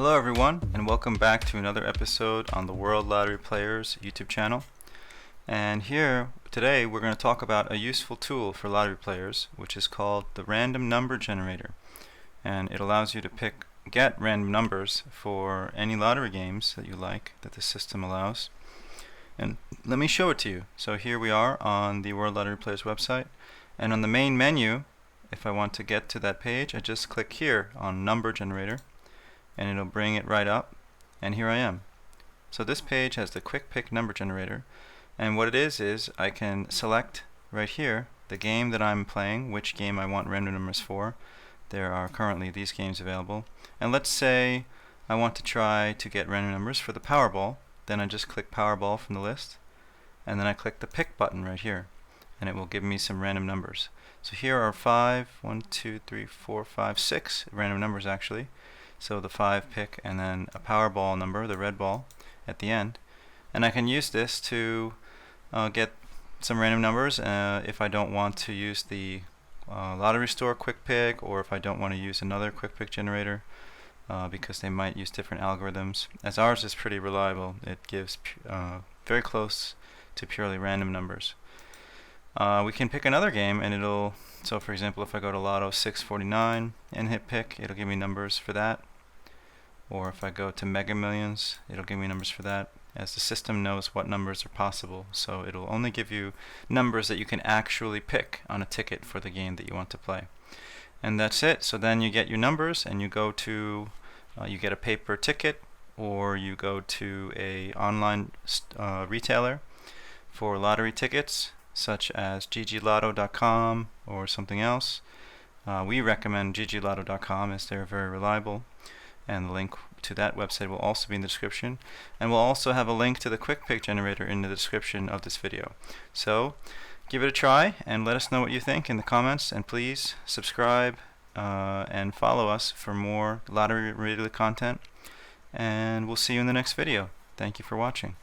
Hello everyone, and welcome back to another episode on the World Lottery Players YouTube channel. And here today we're going to talk about a useful tool for lottery players, which is called the random number generator. And it allows you to get random numbers for any lottery games that you like, that the system allows. And let me show it to you. So here we are on the World Lottery Players website, and on the main menu, if I want to get to that page, I just click here on number generator, and it'll bring it right up, and here I am. So this page has the quick pick number generator, and what it is I can select right here the game that I'm playing, which game I want random numbers for. There are currently these games available, and let's say I want to try to get random numbers for the Powerball. Then I just click Powerball from the list, and then I click the pick button right here, and it will give me some random numbers. So here are 6 random numbers actually. So the 5 pick, and then a Powerball number, the red ball, at the end. And I can use this to get some random numbers if I don't want to use the lottery store quick pick, or if I don't want to use another quick pick generator because they might use different algorithms. As ours is pretty reliable, it gives very close to purely random numbers. We can pick another game, and it'll, so for example, if I go to Lotto 649 and hit pick, it'll give me numbers for that. Or if I go to megamillions, it'll give me numbers for that, as the system knows what numbers are possible. So it'll only give you numbers that you can actually pick on a ticket for the game that you want to play. And that's it. So then you get your numbers, and you go to, you get a paper ticket, or you go to a online retailer for lottery tickets, such as gglotto.com or something else. We recommend gglotto.com as they're very reliable, and the link to that website will also be in the description, and we'll also have a link to the quick pick generator in the description of this video. So give it a try and let us know what you think in the comments, and please subscribe and follow us for more lottery related content, and we'll see you in the next video. Thank you for watching.